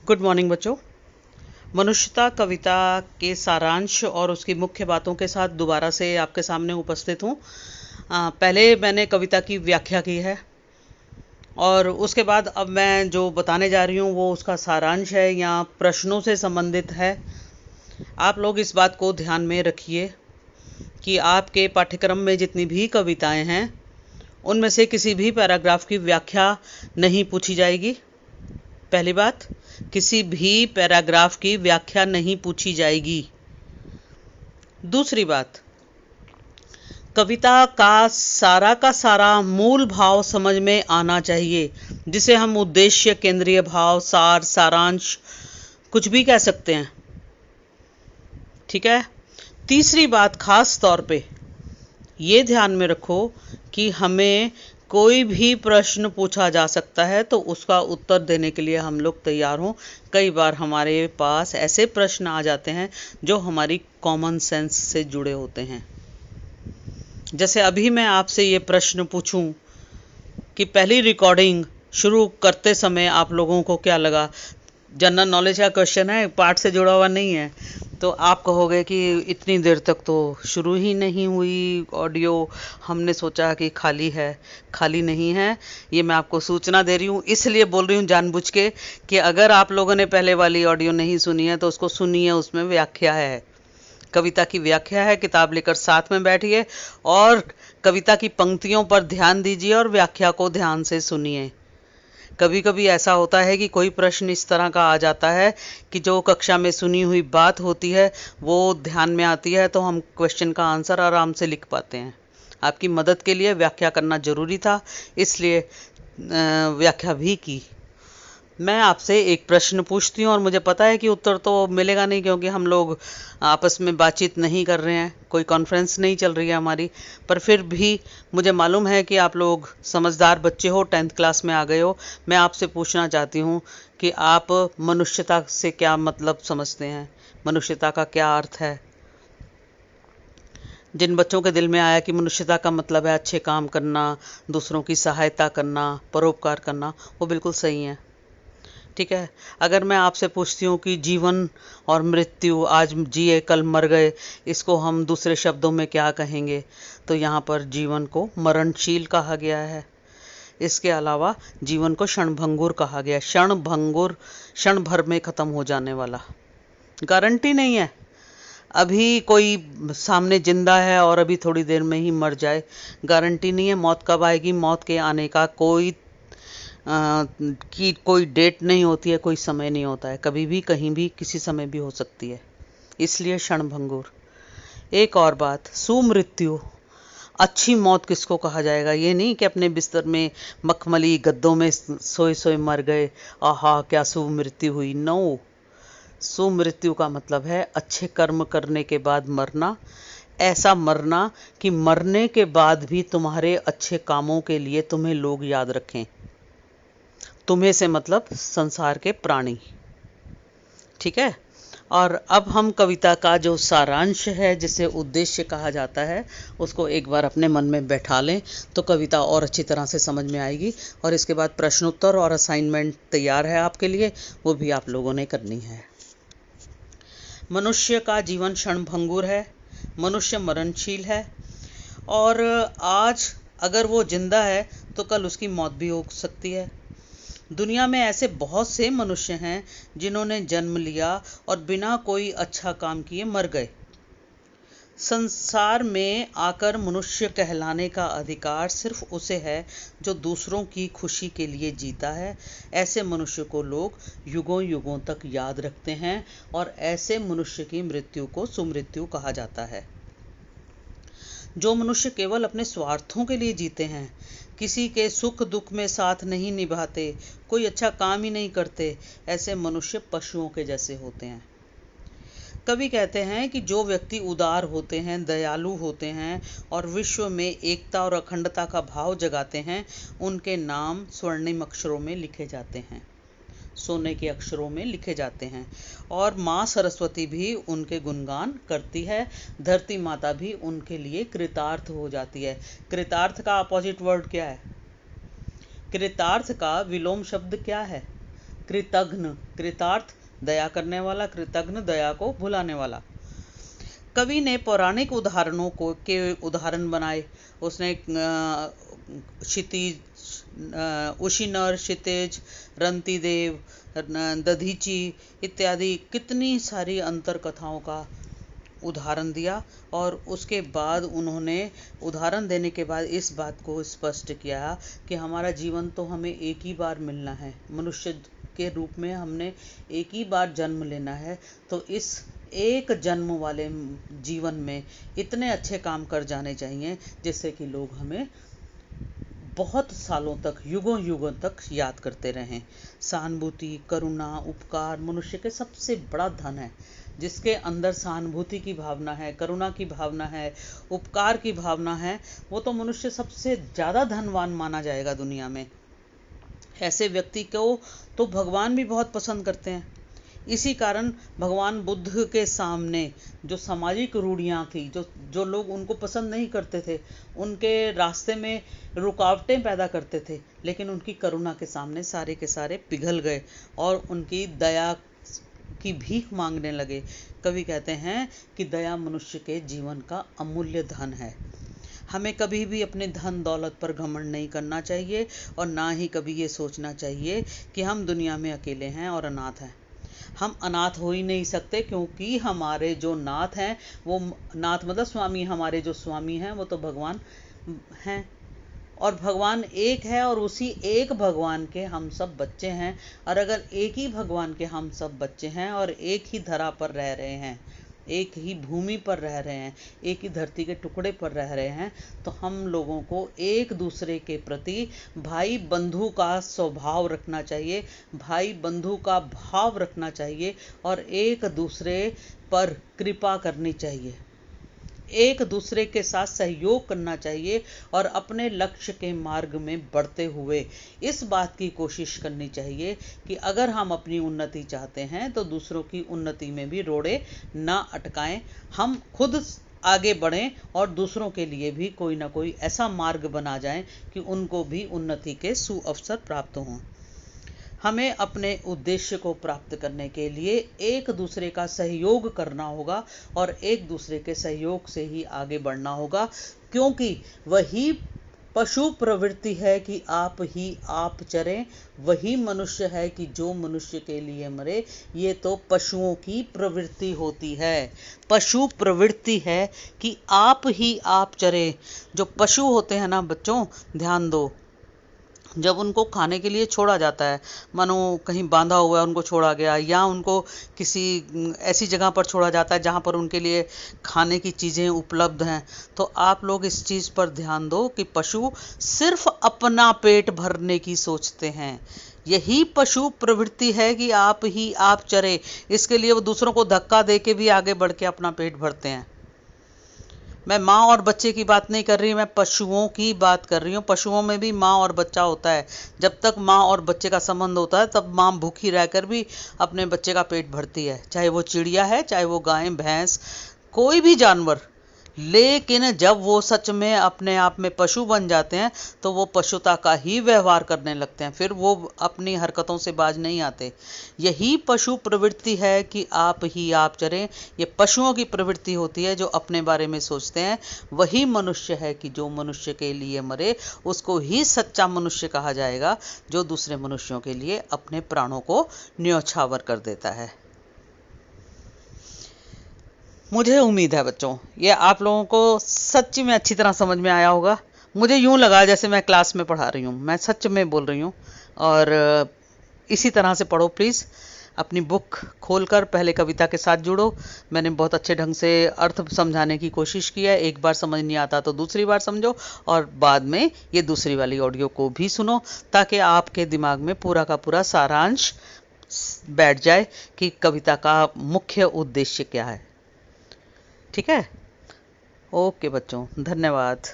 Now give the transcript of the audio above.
Good morning बच्चों। मनुष्यता कविता के सारांश और उसकी मुख्य बातों के साथ दोबारा से आपके सामने उपस्थित हूँ। पहले मैंने कविता की व्याख्या की है और उसके बाद अब मैं जो बताने जा रही हूँ वो उसका सारांश है या प्रश्नों से संबंधित है। आप लोग इस बात को ध्यान में रखिए कि आपके पाठ्यक्रम में जितनी भी कविताएं हैं उनमें से किसी भी पैराग्राफ की व्याख्या नहीं पूछी जाएगी। पहली बात, किसी भी पैराग्राफ की व्याख्या नहीं पूछी जाएगी। दूसरी बात, कविता का सारा मूल भाव समझ में आना चाहिए, जिसे हम उद्देश्य, केंद्रीय भाव, सार, सारांश कुछ भी कह सकते हैं। ठीक है। तीसरी बात, खास तौर पे ये ध्यान में रखो कि हमें कोई भी प्रश्न पूछा जा सकता है तो उसका उत्तर देने के लिए हम लोग तैयार हों। कई बार हमारे पास ऐसे प्रश्न आ जाते हैं जो हमारी कॉमन सेंस से जुड़े होते हैं। जैसे अभी मैं आपसे ये प्रश्न पूछूं कि पहली रिकॉर्डिंग शुरू करते समय आप लोगों को क्या लगा। जनरल नॉलेज का क्वेश्चन है, पाठ से जुड़ा हुआ नहीं है, तो आप कहोगे कि इतनी देर तक तो शुरू ही नहीं हुई ऑडियो, हमने सोचा कि खाली है। खाली नहीं है, ये मैं आपको सूचना दे रही हूँ, इसलिए बोल रही हूँ जानबूझ के कि अगर आप लोगों ने पहले वाली ऑडियो नहीं सुनी है तो उसको सुनिए। उसमें व्याख्या है, कविता की व्याख्या है। किताब लेकर साथ में बैठिए और कविता की पंक्तियों पर ध्यान दीजिए और व्याख्या को ध्यान से सुनिए। कभी कभी ऐसा होता है कि कोई प्रश्न इस तरह का आ जाता है कि जो कक्षा में सुनी हुई बात होती है वो ध्यान में आती है, तो हम क्वेश्चन का आंसर आराम से लिख पाते हैं। आपकी मदद के लिए व्याख्या करना जरूरी था, इसलिए व्याख्या भी की। मैं आपसे एक प्रश्न पूछती हूँ और मुझे पता है कि उत्तर तो मिलेगा नहीं, क्योंकि हम लोग आपस में बातचीत नहीं कर रहे हैं, कोई कॉन्फ्रेंस नहीं चल रही है हमारी। पर फिर भी मुझे मालूम है कि आप लोग समझदार बच्चे हो, 10th क्लास में आ गए हो। मैं आपसे पूछना चाहती हूँ कि आप मनुष्यता से क्या मतलब समझते हैं, मनुष्यता का क्या अर्थ है। जिन बच्चों के दिल में आया कि मनुष्यता का मतलब है अच्छे काम करना, दूसरों की सहायता करना, परोपकार करना, वो बिल्कुल सही है। ठीक है। अगर मैं आपसे पूछती हूँ कि जीवन और मृत्यु, आज जिए कल मर गए, इसको हम दूसरे शब्दों में क्या कहेंगे, तो यहाँ पर जीवन को मरणशील कहा गया है। इसके अलावा जीवन को क्षणभंगुर कहा गया है। क्षणभंगुर, क्षण भर में खत्म हो जाने वाला, गारंटी नहीं है। अभी कोई सामने जिंदा है और अभी थोड़ी देर में ही मर जाए, गारंटी नहीं है। मौत कब आएगी, मौत के आने का की कोई डेट नहीं होती है, कोई समय नहीं होता है, कभी भी कहीं भी किसी समय भी हो सकती है, इसलिए क्षणभंगुर। एक और बात, सुमृत्यु, अच्छी मौत किसको कहा जाएगा। ये नहीं कि अपने बिस्तर में मखमली गद्दों में सोए सोए मर गए, आहा क्या सुमृत्यु हुई। नो, सुमृत्यु का मतलब है अच्छे कर्म करने के बाद मरना। ऐसा मरना कि मरने के बाद भी तुम्हारे अच्छे कामों के लिए तुम्हें लोग याद रखें। तुम्हें से मतलब संसार के प्राणी। ठीक है। और अब हम कविता का जो सारांश है, जिसे उद्देश्य कहा जाता है, उसको एक बार अपने मन में बैठा लें तो कविता और अच्छी तरह से समझ में आएगी। और इसके बाद प्रश्नोत्तर और असाइनमेंट तैयार है आपके लिए, वो भी आप लोगों ने करनी है। मनुष्य का जीवन क्षणभंगुर है, मनुष्य मरणशील है, और आज अगर वो जिंदा है तो कल उसकी मौत भी हो सकती है। दुनिया में ऐसे बहुत से मनुष्य हैं जिन्होंने जन्म लिया और बिना कोई अच्छा काम किए मर गए। संसार में आकर मनुष्य कहलाने का अधिकार सिर्फ उसे है जो दूसरों की खुशी के लिए जीता है। ऐसे मनुष्य को लोग युगों युगों तक याद रखते हैं और ऐसे मनुष्य की मृत्यु को सुमृत्यु कहा जाता है। जो मनुष्य केवल अपने स्वार्थों के लिए जीते हैं, किसी के सुख दुख में साथ नहीं निभाते, कोई अच्छा काम ही नहीं करते, ऐसे मनुष्य पशुओं के जैसे होते हैं। कवि कहते हैं कि जो व्यक्ति उदार होते हैं, दयालु होते हैं और विश्व में एकता और अखंडता का भाव जगाते हैं, उनके नाम स्वर्णिम अक्षरों में लिखे जाते हैं, सोने के अक्षरों में लिखे जाते हैं। और माँ सरस्वती भी उनके गुणगान करती है, धरती माता भी उनके लिए कृतार्थ हो जाती है। कृतार्थ का अपोजिट वर्ड क्या है? कृतार्थ का विलोम शब्द क्या है? कृतघ्न, कृतार्थ दया करने वाला, कृतघ्न दया को भुलाने वाला। कवि ने पौराणिक उदाहरणों को के उदाहरण बनाए। उसने क्षितिज, उशिनर, क्षितिज, रंतिदेव, दधीची इत्यादि कितनी सारी अंतर कथाओं का उदाहरण दिया। और उसके बाद उन्होंने उदाहरण देने के बाद इस बात को स्पष्ट किया कि हमारा जीवन तो हमें एक ही बार मिलना है, मनुष्य के रूप में हमने एक ही बार जन्म लेना है। तो इस एक जन्म वाले जीवन में इतने अच्छे काम कर जाने चाहिए जिससे कि लोग हमें बहुत सालों तक, युगों युगों तक याद करते रहें। सहानुभूति, करुणा, उपकार मनुष्य के सबसे बड़ा धन है। जिसके अंदर सहानुभूति की भावना है, करुणा की भावना है, उपकार की भावना है, वो तो मनुष्य सबसे ज़्यादा धनवान माना जाएगा दुनिया में। ऐसे व्यक्ति को तो भगवान भी बहुत पसंद करते हैं। इसी कारण भगवान बुद्ध के सामने जो सामाजिक रूढ़ियाँ थी, जो लोग उनको पसंद नहीं करते थे, उनके रास्ते में रुकावटें पैदा करते थे, लेकिन उनकी करुणा के सामने सारे के सारे पिघल गए और उनकी दया की भीख मांगने लगे। कवि कहते हैं कि दया मनुष्य के जीवन का अमूल्य धन है। हमें कभी भी अपने धन दौलत पर घमंड नहीं करना चाहिए और ना ही कभी ये सोचना चाहिए कि हम दुनिया में अकेले हैं और अनाथ हैं। हम अनाथ हो ही नहीं सकते, क्योंकि हमारे जो नाथ हैं, वो नाथ मतलब स्वामी, हमारे जो स्वामी हैं वो तो भगवान हैं और भगवान एक है और उसी एक भगवान के हम सब बच्चे हैं। और अगर एक ही भगवान के हम सब बच्चे हैं और एक ही धरा पर रह रहे हैं, एक ही भूमि पर रह रहे हैं, एक ही धरती के टुकड़े पर रह रहे हैं, तो हम लोगों को एक दूसरे के प्रति भाई बंधु का स्वभाव रखना चाहिए, भाई बंधु का भाव रखना चाहिए और एक दूसरे पर कृपा करनी चाहिए, एक दूसरे के साथ सहयोग करना चाहिए और अपने लक्ष्य के मार्ग में बढ़ते हुए इस बात की कोशिश करनी चाहिए कि अगर हम अपनी उन्नति चाहते हैं तो दूसरों की उन्नति में भी रोड़े ना अटकाएं, हम खुद आगे बढ़ें और दूसरों के लिए भी कोई ना कोई ऐसा मार्ग बना जाए कि उनको भी उन्नति के सुअवसर प्राप्त हों। हमें अपने उद्देश्य को प्राप्त करने के लिए एक दूसरे का सहयोग करना होगा और एक दूसरे के सहयोग से ही आगे बढ़ना होगा, क्योंकि वही पशु प्रवृत्ति है कि आप ही आप चरें, वही मनुष्य है कि जो मनुष्य के लिए मरे। ये तो पशुओं की प्रवृत्ति होती है, पशु प्रवृत्ति है कि आप ही आप चरें। जो पशु होते हैं ना बच्चों, ध्यान दो, जब उनको खाने के लिए छोड़ा जाता है, मानो कहीं बांधा हुआ है उनको छोड़ा गया, या उनको किसी ऐसी जगह पर छोड़ा जाता है जहाँ पर उनके लिए खाने की चीज़ें उपलब्ध हैं, तो आप लोग इस चीज़ पर ध्यान दो कि पशु सिर्फ अपना पेट भरने की सोचते हैं। यही पशु प्रवृत्ति है कि आप ही आप चरे, इसके लिए वो दूसरों को धक्का दे के भी आगे बढ़ के अपना पेट भरते हैं। मैं माँ और बच्चे की बात नहीं कर रही, मैं पशुओं की बात कर रही हूँ। पशुओं में भी माँ और बच्चा होता है। जब तक माँ और बच्चे का संबंध होता है तब माँ भूखी रहकर भी अपने बच्चे का पेट भरती है, चाहे वो चिड़िया है, चाहे वो गाय भैंस, कोई भी जानवर। लेकिन जब वो सच में अपने आप में पशु बन जाते हैं तो वो पशुता का ही व्यवहार करने लगते हैं, फिर वो अपनी हरकतों से बाज नहीं आते। यही पशु प्रवृत्ति है कि आप ही आप चरें। ये पशुओं की प्रवृत्ति होती है जो अपने बारे में सोचते हैं। वही मनुष्य है कि जो मनुष्य के लिए मरे, उसको ही सच्चा मनुष्य कहा जाएगा, जो दूसरे मनुष्यों के लिए अपने प्राणों को न्यौछावर कर देता है। मुझे उम्मीद है बच्चों ये आप लोगों को सच्ची में अच्छी तरह समझ में आया होगा। मुझे यूं लगा जैसे मैं क्लास में पढ़ा रही हूँ, मैं सच में बोल रही हूँ। और इसी तरह से पढ़ो प्लीज़। अपनी बुक खोलकर पहले कविता के साथ जुड़ो। मैंने बहुत अच्छे ढंग से अर्थ समझाने की कोशिश की है। एक बार समझ नहीं आता तो दूसरी बार समझो और बाद में ये दूसरी वाली ऑडियो को भी सुनो, ताकि आपके दिमाग में पूरा का पूरा सारांश बैठ जाए कि कविता का मुख्य उद्देश्य क्या है। ठीक है? ओके बच्चों, धन्यवाद।